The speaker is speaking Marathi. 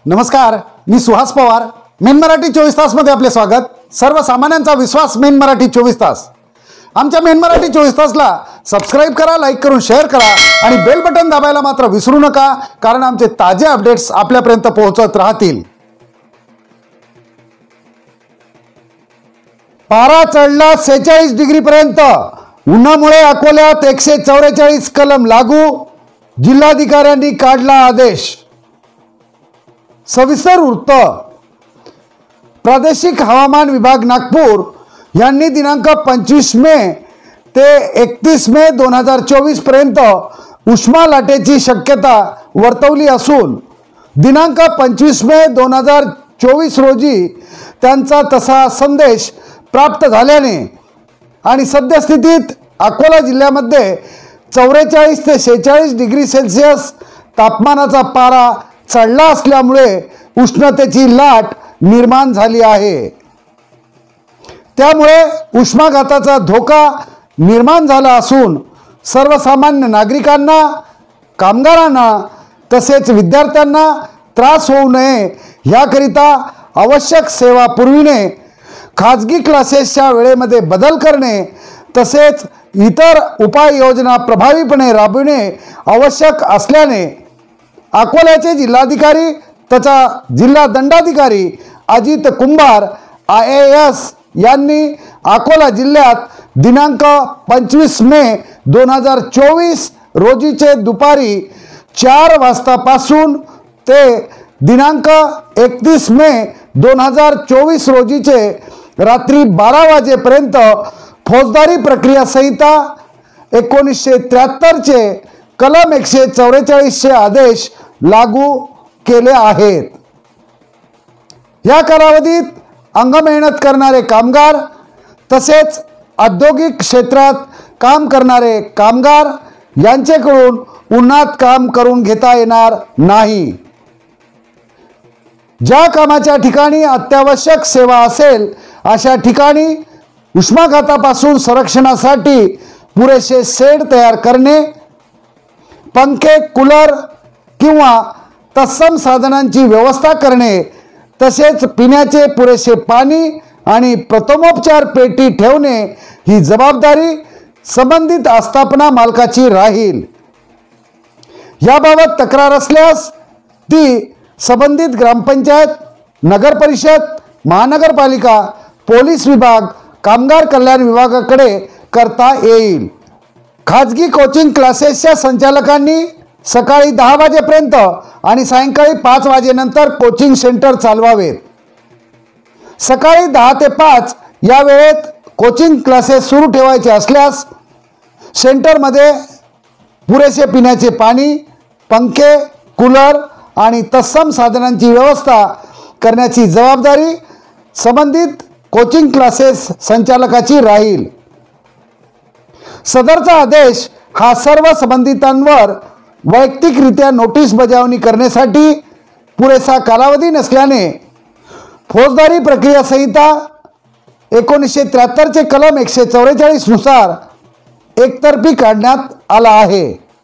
नमस्कार, मी सुहास पवार. मेन मराठी 24 तास मध्ये आपले स्वागत. सर्वसामान्यांचा विश्वास मेन मराठी 24 तास. आमच्या मेन मराठी 24 तासला सबस्क्राइब करा, लाईक करून शेअर करा आणि बेल बटन दाबायला मात्र विसरू नका, कारण आमचे ताजे अपडेट्स आपल्यापर्यंत पोहोचत राहतील. पारा चढला 46 डिग्री पर्यंत. उन्हामुळे अकोल्यात 144 कलम लागू. जिल्हाधिकाऱ्यांनी काढला आदेश. सविस्तर वृत्त. प्रादेशिक हवामान विभाग नागपूर यांनी दिनांक 25 मे ते 31 मे 2024 पर्यंत उष्मा लाटेची शक्यता वर्तवली असून दिनांक 25 मे 2024 रोजी त्यांचा तसा संदेश प्राप्त झाल्याने आणि सद्यस्थितीत अकोला जिल्ह्यामध्ये 44 ते 46 डिग्री सेल्सिअस तापमानाचा पारा चढला असल्यामुळे उष्णतेची लाट निर्माण झाली आहे. त्यामुळे उष्माघाताचा धोका निर्माण झाला असून सर्वसामान्य नागरिकांना, कामगारांना तसेच विद्यार्थ्यांना त्रास होऊ नये याकरिता आवश्यक सेवा पुरविणे, खाजगी क्लासेसच्या वेळेमध्ये बदल करणे तसेच इतर उपाययोजना प्रभावीपणे राबविणे आवश्यक असल्याने अकोल्याचे जिल्हाधिकारी तथा जिल्हा दंडाधिकारी अजित कुंभार IAS यांनी अकोला जिल्ह्यात दिनांक 25 मे 2024 रोजीचे दुपारी 4 वाजतापासून ते दिनांक 31 मे 2024 रोजीचे रात्री 12 वाजेपर्यंत फौजदारी प्रक्रिया संहिता 1973 चे कलम 144 चे आदेश लागू केले आहेत. या कालावधीत अंगमेहनत करणारे कामगार तसेच औद्योगिक क्षेत्रात काम करणारे कामगार यांच्याकडून उन्हात काम करून घेता येणार नाही. ज्या कामाच्या ठिकाणी अत्यावश्यक सेवा असेल अशा ठिकाणी उष्माघातापासून संरक्षणासाठी पुरेसे शेड तयार करणे, पंखे, कूलर किंवा तत्सम साधनांची व्यवस्था करणे तसेच पिण्याचे पुरेसे पाणी आणि प्रथमोपचार पेटी ठेवणे ही जबाबदारी संबंधित आस्थापना मालकाची राहील. याबाबत तक्रार असल्यास ती संबंधित ग्रामपंचायत, नगर परिषद, महानगरपालिका, पोलीस विभाग, कामगार कल्याण विभागाकडे करता येईल. खाजगी कोचिंग क्लासेसच्या संचालकांनी सकाळी 10 वाजेपर्यंत आणि सायंकाळी 5 वाजेनंतर कोचिंग सेंटर चालवावेत. सकाळी 10 ते 5 या वेळेत कोचिंग क्लासेस सुरू ठेवायचे असल्यास सेंटरमध्ये पुरेसे पिण्याचे पाणी, पंखे, कूलर आणि तत्सम साधनांची व्यवस्था करण्याची जबाबदारी संबंधित कोचिंग क्लासेस संचालकाची राहील. सदरचा आदेश हा सर्व संबंधितांवर वैयक्तिकरित्या नोटीस बजावणी करण्यासाठी पुरेसा कालावधी नसल्याने फौजदारी प्रक्रिया संहिता 1973 चे कलम 144 नुसार एकतर्फी काढण्यात आला आहे.